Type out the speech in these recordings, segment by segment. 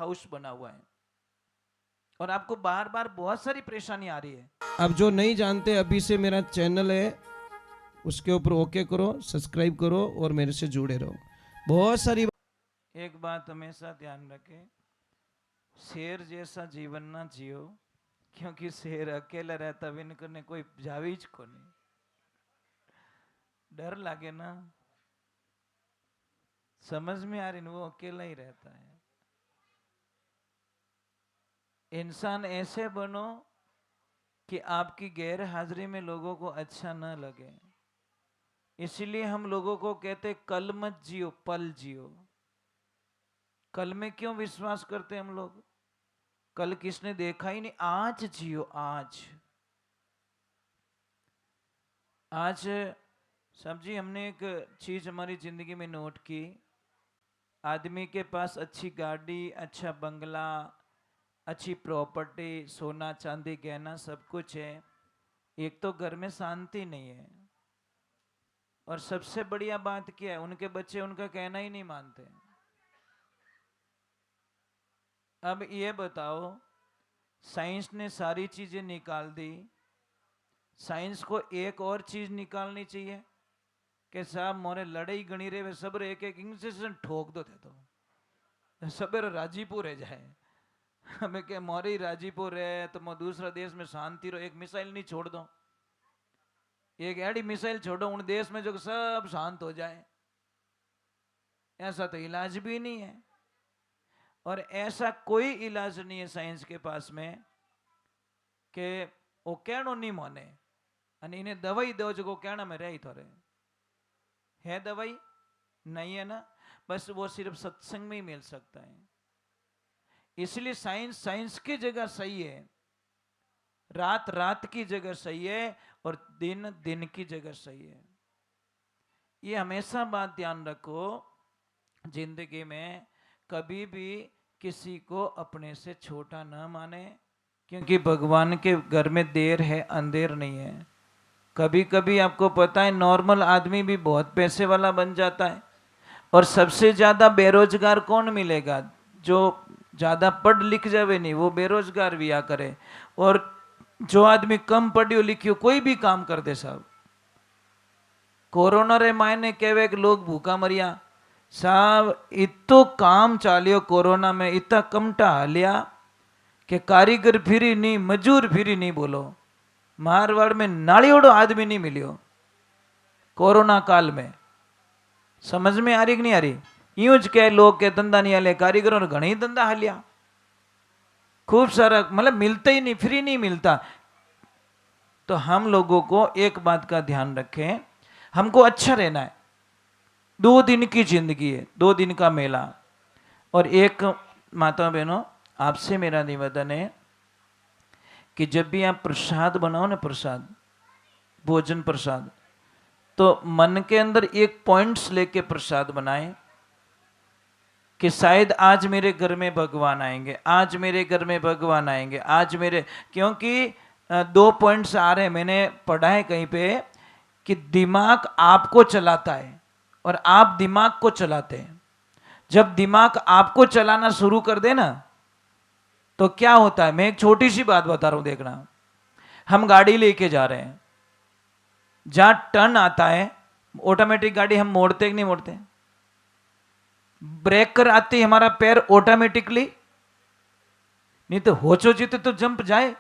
House बना हुआ है और आपको बार बार बहुत सारी परेशानी आ रही है। अब जो नहीं जानते, अभी से मेरा चैनल है, उसके ऊपर ओके करो, सब्सक्राइब करो और मेरे से जुड़े रहो। बहुत सारी एक बात हमेशा ध्यान रखें, शेर जैसा जीवन ना जियो, क्योंकि शेर अकेला रहता विनकर ने कोई जावीज को नहीं, डर लागे ना, समझ में आ रही, वो अकेला ही रहता है। इंसान ऐसे बनो कि आपकी गैर हाजिरी में लोगों को अच्छा न लगे। इसलिए हम लोगों को कहते कल मत जियो, पल जियो। कल में क्यों विश्वास करते हम लोग? कल किसने देखा ही नहीं, आज जियो, आज। आज समझी, हमने एक चीज हमारी जिंदगी में नोट की, आदमी के पास अच्छी गाड़ी, अच्छा बंगला, अच्छी प्रॉपर्टी, सोना चांदी गहना सब कुछ है, एक तो घर में शांति नहीं है, और सबसे बढ़िया बात क्या है, उनके बच्चे उनका कहना ही नहीं मानते। अब ये बताओ, साइंस ने सारी चीजें निकाल दी, साइंस को एक और चीज निकालनी चाहिए कि साहब मोरे लड़ाई गणी रे वे सब एक एक इंजेक्शन ठोक दो थे तो सबेरो राजीपुर रह जाए। हमें के मोरे ही राजीपुर है तो मैं दूसरा देश में शांति रहो, एक मिसाइल नहीं छोड़ दो, एक एडी मिसाइल छोड़ो उन देश में जो सब शांत हो जाए। ऐसा तो इलाज भी नहीं है, और ऐसा कोई इलाज नहीं है साइंस के पास में कि वो कहनो नहीं माने અને इन्हें दवाई दो जो कहना में रही थोड़े है, दवाई नहीं है ना, बस वो सिर्फ सत्संग में ही मिल सकता है। इसलिए साइंस साइंस की जगह सही है, रात रात की जगह सही है, और दिन दिन की जगह सही है। ये हमेशा बात ध्यान रखो, जिंदगी में कभी भी किसी को अपने से छोटा न माने, क्योंकि भगवान के घर में देर है अंधेर नहीं है। कभी कभी आपको पता है नॉर्मल आदमी भी बहुत पैसे वाला बन जाता है, और सबसे ज्यादा बेरोजगार कौन मिलेगा? जो ज्यादा पढ़ लिख जावे नहीं वो बेरोजगार भी आ करे, और जो आदमी कम पढ़ियो लिखियो कोई भी काम कर दे साहब। कोरोना रे मायने कहवे कि लोग भूखा मरिया साहब, इतो काम चालियो कोरोना में, इतना कमटा हालिया कि कारीगर फिरी नहीं, मजूर फिरी नहीं। बोलो मारवाड़ में नाड़ियोड़ो आदमी नहीं मिलियो कोरोना काल में। समझ में आ रही कि नहीं आ रही? यूं ज कह लोग के धंधा नहीं हाले, कारीगरों ने घणी धंधा हालिया, खूब सारा, मतलब मिलता ही नहीं, फ्री नहीं मिलता। तो हम लोगों को एक बात का ध्यान रखें, हमको अच्छा रहना है। 2 दिन की जिंदगी है, 2 दिन का मेला। और एक माता बहनों, आपसे मेरा निवेदन है कि जब भी आप प्रसाद बनाओ ना, प्रसाद, भोजन प्रसाद, तो मन के अंदर एक पॉइंट्स लेके प्रसाद बनाएं कि शायद आज मेरे घर में भगवान आएंगे, आज मेरे घर में भगवान आएंगे, आज मेरे, क्योंकि 2 पॉइंट्स आ रहे हैं, मैंने पढ़ा है कहीं पे कि दिमाग आपको चलाता है और आप दिमाग को चलाते हैं। जब दिमाग आपको चलाना शुरू कर दे ना तो क्या होता है, मैं एक छोटी सी बात बता रहा हूं, देखना। हम गाड़ी लेके जा रहे हैं, जहां टर्न आता है ऑटोमेटिक गाड़ी हम मोड़ते कि नहीं मोड़ते? ब्रेकर आती हमारा पैर ऑटोमेटिकली, नहीं तो होचो जीते तो जंप जाए,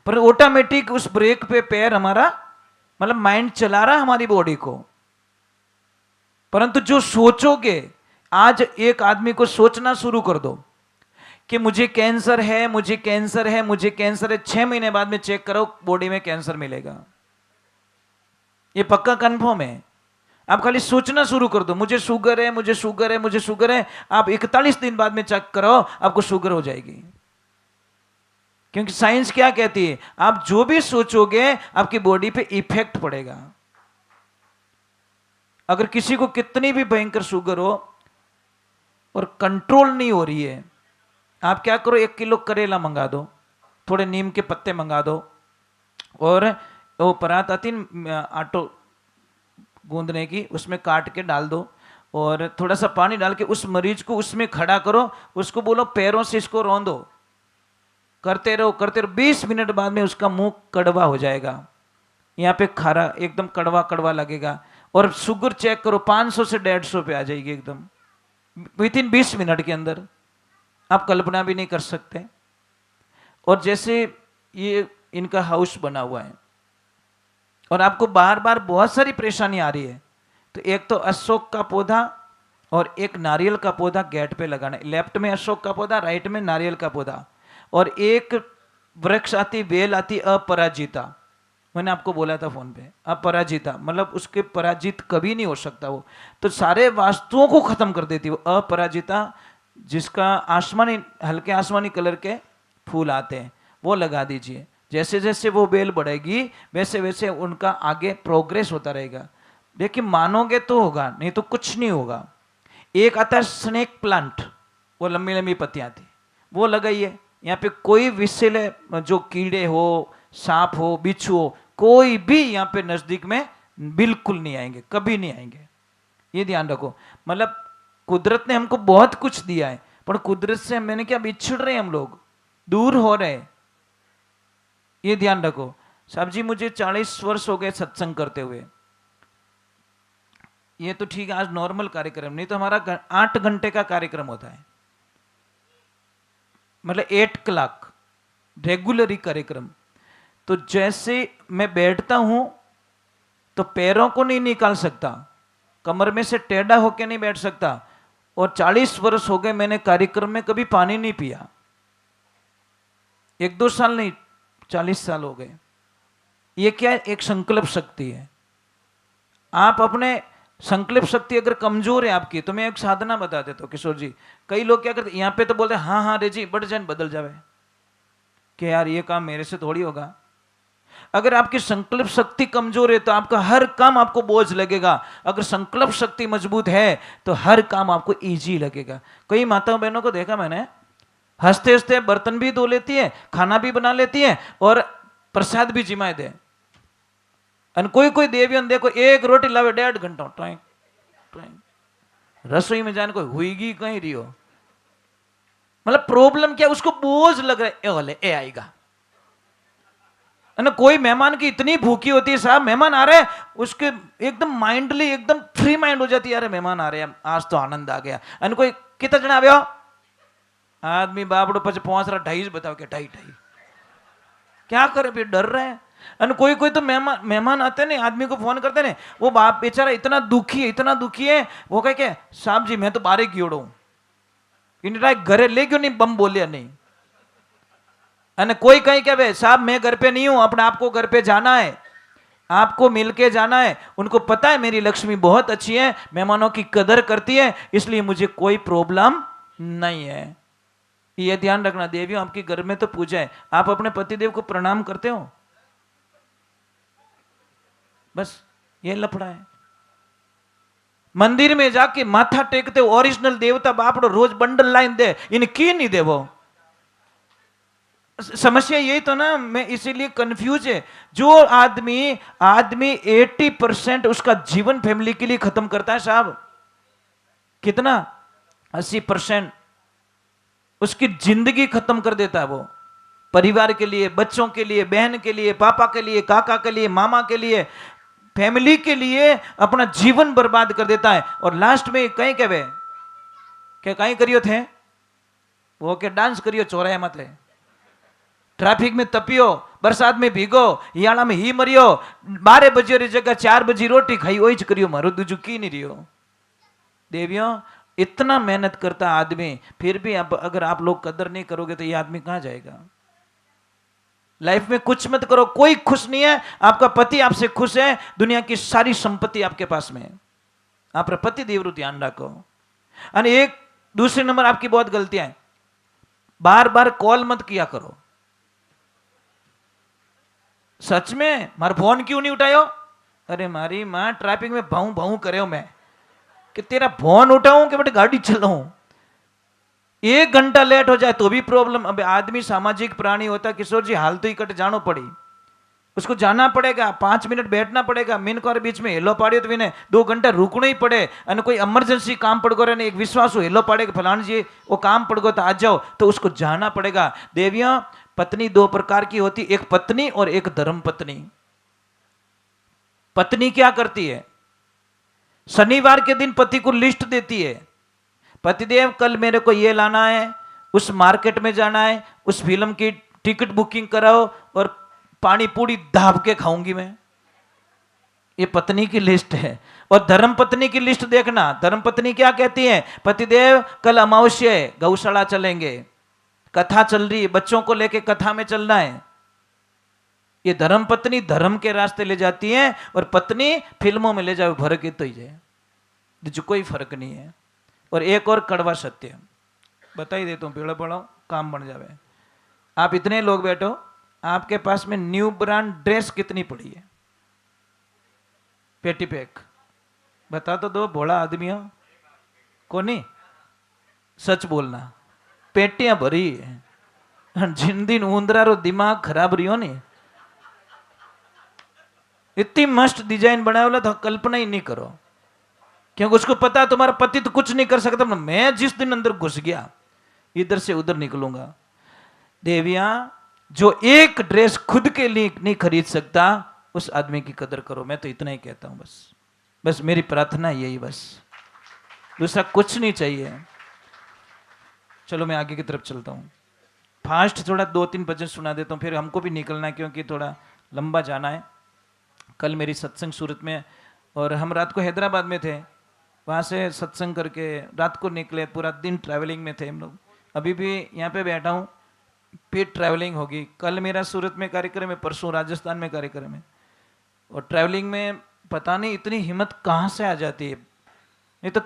पर ऑटोमेटिक उस ब्रेक पे पैर हमारा, मतलब माइंड चला रहा हमारी बॉडी को। परंतु जो सोचोगे, आज एक आदमी को सोचना शुरू कर दो कि मुझे कैंसर है, मुझे कैंसर है, मुझे कैंसर है, 6 महीने बाद में चेक करो बॉडी में कैंसर मिलेगा, ये पक्का कंफर्म है। आप खाली सोचना शुरू कर दो, मुझे शुगर है, मुझे शुगर है, मुझे शुगर है, आप 41 दिन बाद में चेक करो आपको शुगर हो जाएगी। क्योंकि साइंस क्या कहती है, आप जो भी सोचोगे आपकी बॉडी पे इफेक्ट पड़ेगा। अगर किसी को कितनी भी भयंकर शुगर हो और कंट्रोल नहीं हो रही है, आप क्या करो, 1 किलो करेला मंगा दो, थोड़े नीम के पत्ते मंगा दो, और वो परात आती आटो गूंदने की, उसमें काट के डाल दो, और थोड़ा सा पानी डाल के उस मरीज को उसमें खड़ा करो, उसको बोलो पैरों से इसको रौंदो, करते रहो करते रहो, 20 मिनट बाद में उसका मुंह कड़वा हो जाएगा, यहाँ पे खारा एकदम कड़वा कड़वा लगेगा। और शुगर चेक करो 500 से 150 पे आ जाएगी एकदम विद इन 20 मिनट के अंदर, आप कल्पना भी नहीं कर सकते। और जैसे ये इनका हाउस बना हुआ है और आपको बार बार बहुत सारी परेशानी आ रही है, तो एक तो अशोक का पौधा और एक नारियल का पौधा गेट पे लगाना है, लेफ्ट में अशोक का पौधा, राइट में नारियल का पौधा। और एक वृक्ष आती, बेल आती अपराजिता, मैंने आपको बोला था फोन पे, अपराजिता मतलब उसके पराजित कभी नहीं हो सकता वो, तो सारे वास्तुओं को खत्म कर देती वो अपराजिता, जिसका आसमानी हल्के आसमानी कलर के फूल आते हैं, वो लगा दीजिए। जैसे जैसे वो बेल बढ़ेगी वैसे वैसे उनका आगे प्रोग्रेस होता रहेगा। देखिए मानोगे तो होगा, नहीं तो कुछ नहीं होगा। एक आता है स्नेक प्लांट, वो लंबी लंबी पत्तियां थी, वो लगाइए। यहाँ पे कोई विषैले जो कीड़े हो, सांप हो, बिच्छू हो, कोई भी यहाँ पे नजदीक में बिल्कुल नहीं आएंगे, कभी नहीं आएंगे, ये ध्यान रखो। मतलब कुदरत ने हमको बहुत कुछ दिया है, पर कुदरत से मैंने क्या बिछड़ रहे हैं, हम लोग दूर हो रहे हैं, ये ध्यान रखो। साहब जी मुझे 40 वर्ष हो गए सत्संग करते हुए, ये तो ठीक है आज नॉर्मल कार्यक्रम, नहीं तो हमारा 8 घंटे का कार्यक्रम होता है, मतलब 8 क्लॉक रेगुलर कार्यक्रम। तो जैसे मैं बैठता हूं तो पैरों को नहीं निकाल सकता, कमर में से टेढ़ा होके नहीं बैठ सकता। और 40 वर्ष हो गए मैंने कार्यक्रम में कभी पानी नहीं पिया, 1-2 साल नहीं, 40 साल हो गए। ये क्या है? एक संकल्प शक्ति है। आप अपने संकल्प शक्ति अगर कमजोर है आपकी, तो मैं एक साधना बता देता हूँ किशोर जी। कई लोग क्या करते यहाँ पे तो बोलते हाँ हाँ रे जी, बढ़ जाए बदल जावे, कि यार ये काम मेरे से थोड़ी होगा। अगर आपकी संकल्प शक्ति कमजोर है तो आपका हर काम आपको बोझ लगेगा, अगर संकल्प शक्ति मजबूत है तो हर काम आपको इजी लगेगा। कई माताओं बहनों को देखा मैंने, हंसते हंसते बर्तन भी धो लेती है, खाना भी बना लेती है और प्रसाद भी जिमाए दे। और कोई कोई देवियन देखो एक रोटी लावे 1.5 घंटा टाइम रसोई में जाने, कोई हुईगी कहीं रही हो, मतलब प्रॉब्लम क्या, उसको बोझ लग रहा है, ए आएगा। कोई मेहमान की इतनी भूखी होती है, साहब मेहमान आ रहे हैं, उसके एकदम माइंडली एकदम फ्री माइंड हो जाती है, अरे मेहमान आ रहे हैं आज तो आनंद आ गया। और कोई कितना जना आवे हो, आदमी बापड़ो पच पहुंच रहा 2.5 बताओ क्या 2.5 क्या करे, फिर डर रहे हैं। और कोई कोई तो मेहमान आते ने, आदमी को फोन करते ने, वो बाप बेचारा इतना दुखी है, इतना दुखी है, वो कहे के साहब जी मैं तो बारे गियोड़ो इन्हें घरे ले क्यों नहीं, बम बोलिया नहीं। अने कोई कहीं क्या भाई साहब मैं घर पे नहीं हूं, अपने आपको घर पे जाना है, आपको मिलके जाना है। उनको पता है मेरी लक्ष्मी बहुत अच्छी है, मेहमानों की कदर करती है, इसलिए मुझे कोई प्रॉब्लम नहीं है। ये ध्यान रखना, देवियों आपके घर में तो पूजा है, आप अपने पतिदेव को प्रणाम करते हो, बस ये लफड़ा है। मंदिर में जाके माथा टेकते हो, ओरिजिनल देवता बापड़ो रोज बंडल लाइन दे, इन की नहीं दे वो। समस्या यही तो ना, मैं इसीलिए कंफ्यूज है। जो आदमी 80% उसका जीवन फैमिली के लिए खत्म करता है साहब, कितना 80% उसकी जिंदगी खत्म कर देता है वो, परिवार के लिए, बच्चों के लिए, बहन के लिए, पापा के लिए, काका के लिए, मामा के लिए, फैमिली के लिए अपना जीवन बर्बाद कर देता है। और लास्ट में कहीं कहवे क्या कहीं करियो थे वो के डांस करियो चौराहे मत ले, ट्रैफिक में तपियो, बरसात में भीगो, हियाला में ही मरियो, 12 बजे री जगह 4 बजे रोटी खाई वही करियो, मारो दूजू की नहीं रियो। देवियों इतना मेहनत करता आदमी, फिर भी अगर आप लोग कदर नहीं करोगे तो ये आदमी कहां जाएगा। लाइफ में कुछ मत करो, कोई खुश नहीं है। आपका पति आपसे खुश है, दुनिया की सारी संपत्ति आपके पास में है, आप पति देवरु ध्यान रखो। और एक दूसरे नंबर आपकी बहुत गलतियां है, बार बार कॉल मत किया करो। सच में मार फोन क्यों नहीं उठायो, अरे मारी मां ट्रैफिक में भाऊ भाऊ करे मैं कि तेरा फोन उठाऊं कि बेटे गाड़ी चलाऊं, 1 घंटा लेट हो जाए तो भी प्रॉब्लम। अब आदमी सामाजिक प्राणी होता किशोर जी, हाल तो ही कट जानो पड़ी, उसको जाना पड़ेगा, 5 मिनट बैठना पड़ेगा, मीन को बीच में हेलो पाड़ियो तो विने 2 घंटा रुकना ही पड़े। और कोई इमरजेंसी काम पड़ गो एक विश्वास हो हेलो पाड़े फलान जी वो काम पड़ गो तो आ जाओ, तो उसको जाना पड़ेगा। देवियों, पत्नी 2 प्रकार की होती, एक पत्नी और एक धर्म पत्नी। पत्नी क्या करती है? शनिवार के दिन पति को लिस्ट देती है, पतिदेव कल मेरे को ये लाना है, उस मार्केट में जाना है, उस फिल्म की टिकट बुकिंग कराओ और पानी पूरी दाब के खाऊंगी मैं। ये पत्नी की लिस्ट है। और धर्म पत्नी की लिस्ट देखना, धर्म पत्नी क्या कहती है? पतिदेव कल अमावस्या है, गौशाला चलेंगे, कथा चल रही है, बच्चों को लेके कथा में चलना है। ये धर्म पत्नी धर्म के रास्ते ले जाती है, और पत्नी फिल्मों में ले जाए, फर्क ही तो ही है, जो कोई फर्क नहीं है। और एक और कड़वा सत्य बता ही देता हूं, पेड़ो पड़ो काम बन जावे। आप इतने लोग बैठो, आपके पास में न्यू ब्रांड ड्रेस कितनी पड़ी है? पेटी पैक बता तो दो, भोला आदमी हो को नहीं, सच बोलना। पेटियां भरी है, जिन दिन ऊंदरा रो दिमाग खराब रही हो नहीं, इतनी मस्त डिजाइन बनाया बोला तो कल्पना ही नहीं करो, क्योंकि उसको पता है तुम्हारा पति तो कुछ नहीं कर सकता, मैं जिस दिन अंदर घुस गया इधर से उधर निकलूंगा। देवियां, जो एक ड्रेस खुद के लिए नहीं खरीद सकता उस आदमी की कदर करो। मैं तो इतना ही कहता हूं, बस मेरी प्रार्थना यही, बस दूसरा कुछ नहीं चाहिए। चलो मैं आगे की तरफ चलता हूं, फास्ट थोड़ा 2-3 भजन सुना देता हूं, फिर हमको भी निकलना है क्योंकि थोड़ा लंबा जाना है। कल मेरी सत्संग सूरत में, और हम रात को हैदराबाद में थे, वहाँ से सत्संग करके रात को निकले, पूरा दिन ट्रैवलिंग में थे हम लोग। अभी भी यहाँ पे बैठा हूँ, फिर ट्रैवलिंग होगी। कल मेरा सूरत में कार्यक्रम है, परसों राजस्थान में कार्यक्रम है, और ट्रैवलिंग में पता नहीं इतनी हिम्मत कहाँ से आ जाती है, नहीं तो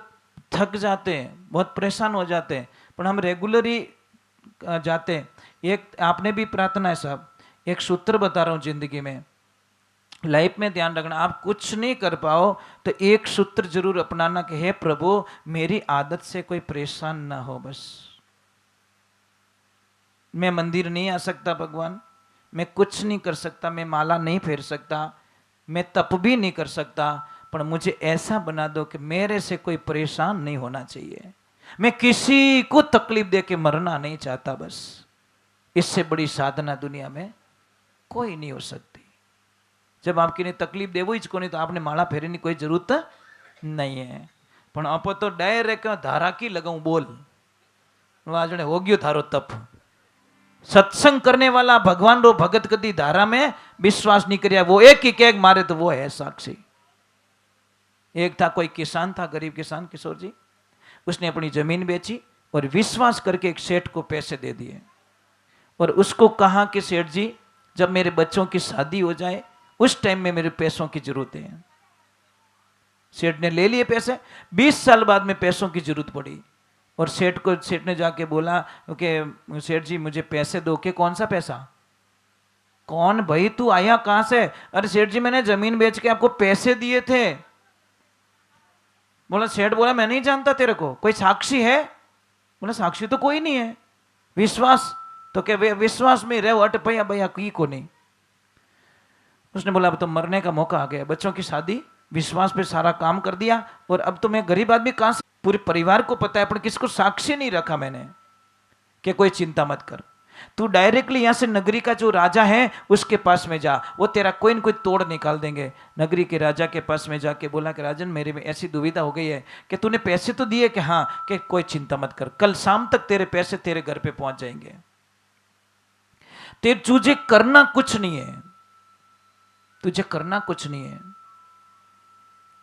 थक जाते हैं, बहुत परेशान हो जाते हैं, पर हम रेगुलरली जाते हैं। एक आपने भी प्रार्थना है साहब, एक सूत्र बता रहा हूँ जिंदगी में, लाइफ में ध्यान रखना, आप कुछ नहीं कर पाओ तो एक सूत्र जरूर अपनाना कि हे प्रभु मेरी आदत से कोई परेशान ना हो। बस मैं मंदिर नहीं आ सकता भगवान, मैं कुछ नहीं कर सकता, मैं माला नहीं फेर सकता, मैं तप भी नहीं कर सकता, पर मुझे ऐसा बना दो कि मेरे से कोई परेशान नहीं होना चाहिए, मैं किसी को तकलीफ दे के मरना नहीं चाहता। बस इससे बड़ी साधना दुनिया में कोई नहीं हो सकती। जब आपकी ने तकलीफ देवो ही को नहीं तो आपने माला फेरने की कोई जरूरत नहीं है। पण आप तो डायरेक्ट धारा की लगाऊं बोल, आज हो गयो थारो तप। सत्संग करने वाला भगवान रो भगत कदी धारा में विश्वास नहीं करिया, वो एक ही केक मारे तो वो है साक्षी। एक था कोई किसान था, गरीब किसान किशोर जी, उसने अपनी जमीन बेची और विश्वास करके एक सेठ को पैसे दे दिए, और उसको कहा कि सेठ जी जब मेरे बच्चों की शादी हो जाए उस टाइम में मेरे पैसों की जरूरत है। सेठ ने ले लिए पैसे, 20 साल बाद में पैसों की जरूरत पड़ी, और सेठ ने जाके बोला कि सेठ जी मुझे पैसे दो। के कौन सा पैसा? कौन भाई तू आया कहां से? अरे सेठ जी मैंने जमीन बेच के आपको पैसे दिए थे। बोला सेठ बोला मैं नहीं जानता तेरे को, कोई साक्षी है? बोला साक्षी तो कोई नहीं है। विश्वास तो क्या विश्वास में रहो, अट भैया भैया की को नहीं। उसने बोला अब तो मरने का मौका आ गया, बच्चों की शादी विश्वास पे सारा काम कर दिया, और अब तो मैं गरीब आदमी कहां से, पूरे परिवार को पता है पर किसको साक्षी नहीं रखा मैंने कि कोई चिंता मत कर, तू डायरेक्टली यहां से नगरी का जो राजा है उसके पास में जा, वो तेरा कोई न कोई तोड़ निकाल देंगे। नगरी के राजा के पास में जाके बोला कि राजन मेरे में ऐसी दुविधा हो गई है कि तूने पैसे तो दिए कि हाँ, कि कोई चिंता मत कर, कल शाम तक तेरे पैसे तेरे घर पे पहुंच जाएंगे, तुझे करना कुछ नहीं है, तुझे करना कुछ नहीं है।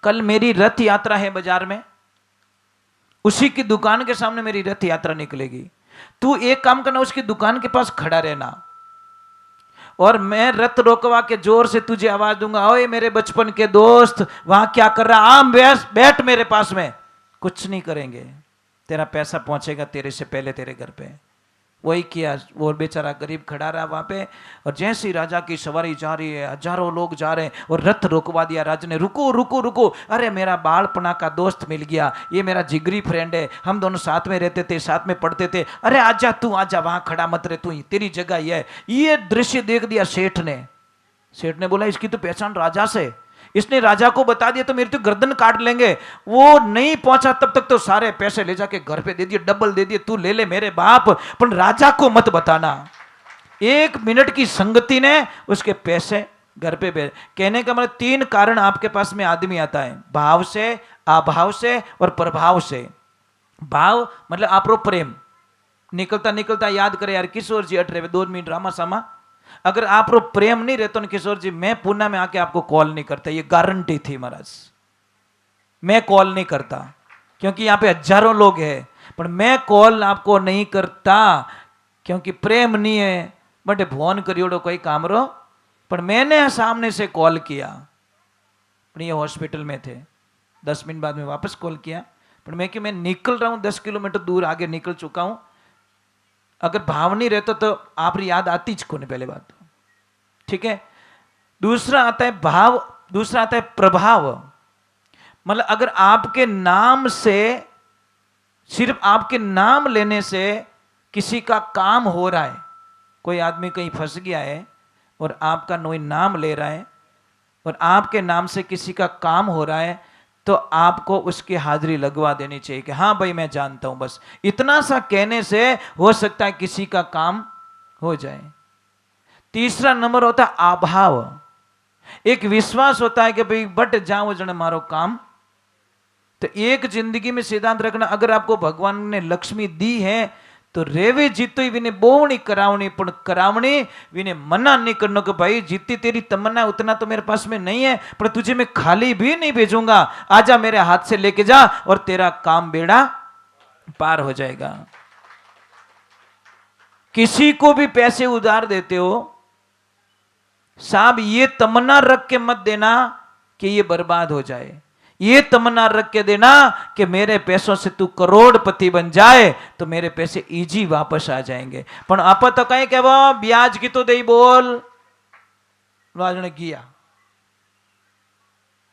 कल मेरी रथ यात्रा है बाजार में, उसी की दुकान के सामने मेरी रथ यात्रा निकलेगी, तू एक काम करना उसकी दुकान के पास खड़ा रहना, और मैं रथ रोकवा के जोर से तुझे आवाज दूंगा, ओए मेरे बचपन के दोस्त वहां क्या कर रहा, आम बैठ मेरे पास में। कुछ नहीं करेंगे, तेरा पैसा पहुंचेगा तेरे से पहले तेरे घर पे। वही किया, वो बेचारा गरीब खड़ा रहा वहां पे, और जैसे ही राजा की सवारी जा रही है, हजारों लोग जा रहे हैं, और रथ रोकवा दिया राजा ने, रुको रुको रुको, अरे मेरा बालपना का दोस्त मिल गया, ये मेरा जिगरी फ्रेंड है, हम दोनों साथ में रहते थे, साथ में पढ़ते थे, अरे आजा तू आजा, वहां खड़ा मत रहे, तू तेरी जगह ही है। ये दृश्य देख दिया सेठ ने, सेठ ने बोला इसकी तो पहचान राजा से, इसने राजा को बता दिया तो मेरी तो गर्दन काट लेंगे। वो नहीं पहुंचा तब तक तो सारे पैसे ले जाके घर पे दे दिए, डबल दे दिए, तू ले ले मेरे बाप, पर राजा को मत बताना। 1 मिनट की संगति ने उसके पैसे घर पे भेज। कहने का मतलब 3 कारण आपके पास में आदमी आता है, भाव से, अभाव से और प्रभाव से। भाव मतलब आपरो प्रेम, निकलता निकलता याद करे यार किशोर जी अट रहे 2 मिनट रामा सामा। अगर आप रो प्रेम नहीं रहता ना किशोर जी, मैं पूना में आके आपको कॉल नहीं करता, ये गारंटी थी महाराज। मैं कॉल नहीं करता क्योंकि यहाँ पे हजारों लोग हैं, पर मैं कॉल आपको नहीं करता क्योंकि प्रेम नहीं है। बट फोन करियोड़ो कोई काम रो, पर मैंने सामने से कॉल किया, पर ये हॉस्पिटल में थे, 10 मिनट बाद में वापस कॉल किया, पर मैं कि मैं निकल रहा हूँ 10 किलोमीटर दूर आगे निकल चुका हूँ। अगर भाव नहीं रहता तो आप याद आती को नहीं, पहले बात तो ठीक है। दूसरा आता है भाव, दूसरा आता है प्रभाव। मतलब अगर आपके नाम से, सिर्फ आपके नाम लेने से किसी का काम हो रहा है, कोई आदमी कहीं फंस गया है और आपका कोई नाम ले रहा है और आपके नाम से किसी का काम हो रहा है, तो आपको उसकी हाजिरी लगवा देनी चाहिए कि हाँ भाई मैं जानता हूं। बस इतना सा कहने से हो सकता है किसी का काम हो जाए। तीसरा नंबर होता है अभाव। एक विश्वास होता है कि भाई बट जाओ जन मारो काम। तो एक जिंदगी में सिद्धांत रखना, अगर आपको भगवान ने लक्ष्मी दी है तो रेवे जीतो विने बोवनी करावनी, पण करावनी विने मना नहीं करना कि भाई जीती तेरी तमन्ना उतना तो मेरे पास में नहीं है, पर तुझे मैं खाली भी नहीं भेजूंगा, आजा मेरे हाथ से लेके जा और तेरा काम बेड़ा पार हो जाएगा। किसी को भी पैसे उधार देते हो, साहब ये तमन्ना रख के मत देना कि ये बर्बाद हो जाए, ये तमन्ना रख के देना कि मेरे पैसों से तू करोड़पति बन जाए तो मेरे पैसे इजी वापस आ जाएंगे। पर आप तो कहें कि वो ब्याज की तो दे बोल ने किया,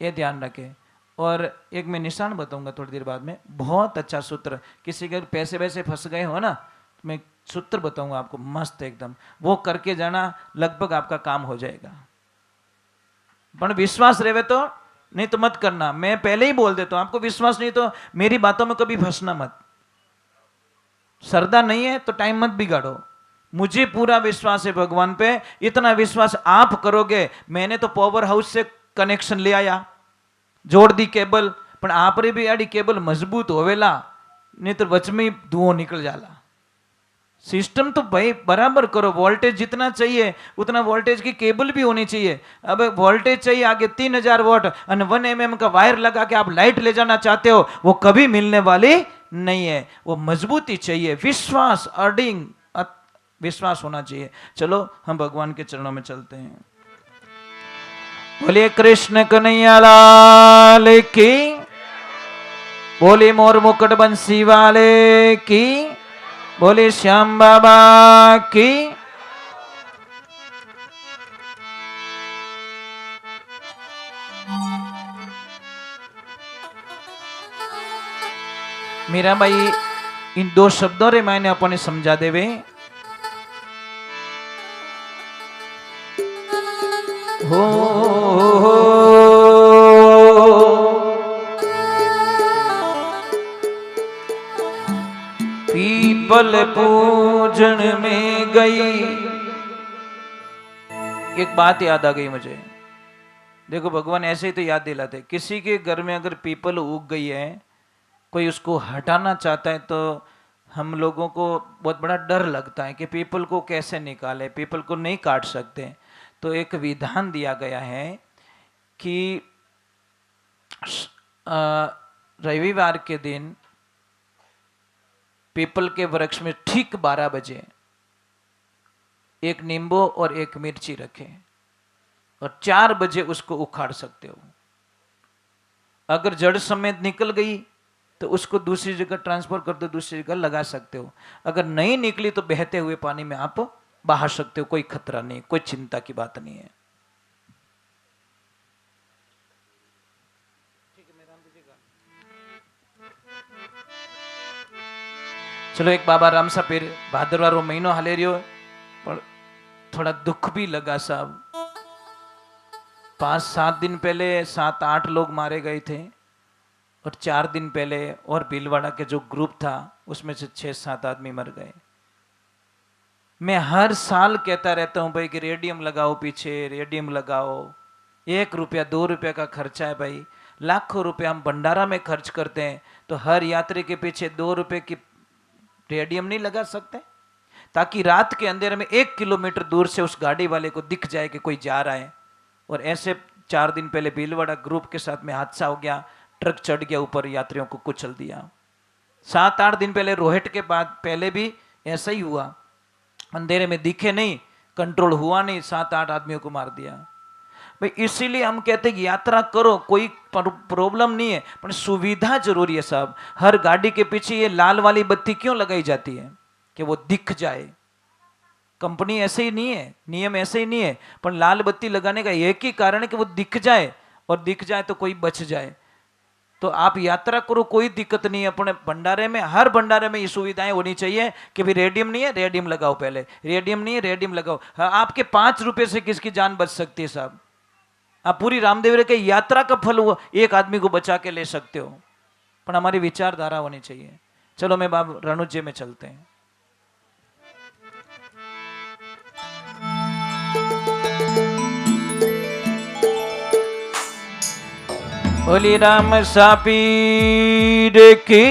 ये ध्यान रखे। और एक मैं निशान बताऊंगा थोड़ी देर बाद में, बहुत अच्छा सूत्र। किसी के पैसे वैसे फंस गए हो ना, मैं सूत्र बताऊंगा आपको मस्त एकदम, वो करके जाना, लगभग आपका काम हो जाएगा। पर विश्वास रहे तो, नहीं तो मत करना। मैं पहले ही बोल देता हूं, आपको विश्वास नहीं तो मेरी बातों में कभी फंसना मत। श्रद्धा नहीं है तो टाइम मत बिगाड़ो। मुझे पूरा विश्वास है भगवान पे, इतना विश्वास आप करोगे। मैंने तो पावर हाउस से कनेक्शन ले आया, जोड़ दी केबल, पर आप रे भी आड़ी केबल मजबूत होवेला, नहीं तो वच में धुआं निकल जाला। सिस्टम तो भाई बराबर करो, वोल्टेज जितना चाहिए उतना वोल्टेज की केबल भी होनी चाहिए। अब वोल्टेज चाहिए आगे 3000 वोल्ट और 1 mm का वायर लगा के आप लाइट ले जाना चाहते हो, वो कभी मिलने वाली नहीं है। वो मजबूती चाहिए, विश्वास, अर्डिंग विश्वास होना चाहिए। चलो हम भगवान के चरणों में चलते हैं। बोलिए कृष्ण कन्हैया लाल की, बोले मोर मुकुट बंसी वाले की, बोले श्याम बाबा की। मीरा भाई इन 2 शब्दों रे मैंने अपने समझा देवे। हो पीपल पूजन में गई। एक बात याद आ गई मुझे, देखो भगवान ऐसे ही तो याद दिलाते, किसी के घर में अगर पीपल उग गई है, कोई उसको हटाना चाहता है तो हम लोगों को बहुत बड़ा डर लगता है कि पीपल को कैसे निकाले, पीपल को नहीं काट सकते। तो एक विधान दिया गया है कि रविवार के दिन पीपल के वृक्ष में ठीक 12 बजे एक नींबू और एक मिर्ची रखें और 4 बजे उसको उखाड़ सकते हो। अगर जड़ समेत निकल गई तो उसको दूसरी जगह ट्रांसफर कर दो, दूसरी जगह लगा सकते हो। अगर नहीं निकली तो बहते हुए पानी में आप बहा सकते हो, कोई खतरा नहीं, कोई चिंता की बात नहीं है। चलो एक बाबा राम सा पेर भादरवारो महीनो हाले रह्यो, पर थोड़ा दुख भी लगा साहब। 5-7 दिन पहले 7-8 लोग मारे गए थे और 4 दिन पहले और भीलवाड़ा के जो ग्रुप था उसमें से 6-7 आदमी मर गए। मैं हर साल कहता रहता हूं भाई कि रेडियम लगाओ, पीछे रेडियम लगाओ। 1 रुपया 2 रुपया का खर्चा है भाई, लाखों रुपया हम भंडारा में खर्च करते हैं, तो हर यात्री के पीछे 2 रुपए की रेडियम नहीं लगा सकते, ताकि रात के अंधेरे में 1 किलोमीटर दूर से उस गाड़ी वाले को दिख जाए कि कोई जा रहा है। और ऐसे 4 दिन पहले भीलवाड़ा ग्रुप के साथ में हादसा हो गया, ट्रक चढ़ गया ऊपर, यात्रियों को कुचल दिया। 7-8 दिन पहले रोहट के बाद पहले भी ऐसा ही हुआ, अंधेरे में दिखे नहीं, कंट्रोल हुआ नहीं, 7-8 आदमियों को मार दिया। भाई इसीलिए हम कहते हैं कि यात्रा करो, कोई प्रॉब्लम नहीं है, पर सुविधा जरूरी है साहब। हर गाड़ी के पीछे ये लाल वाली बत्ती क्यों लगाई जाती है? कि वो दिख जाए। कंपनी ऐसे ही नहीं है, नियम ऐसे ही नहीं है, पर लाल बत्ती लगाने का एक ही कारण है कि वो दिख जाए, और दिख जाए तो कोई बच जाए। तो आप यात्रा करो, कोई दिक्कत नहीं है। अपने भंडारे में, हर भंडारे में ये सुविधाएं होनी चाहिए कि भाई रेडियम नहीं है, रेडियम लगाओ, पहले रेडियम नहीं है, रेडियम लगाओ। हाँ, आपके 5 रुपए से किसकी जान बच सकती है साहब? आप पूरी रामदेवरे की यात्रा का फल वो एक आदमी को बचा के ले सकते हो, पर हमारी विचारधारा होनी चाहिए। चलो मैं बाब रणुज्य में चलते हैं। बोली राम सापीर की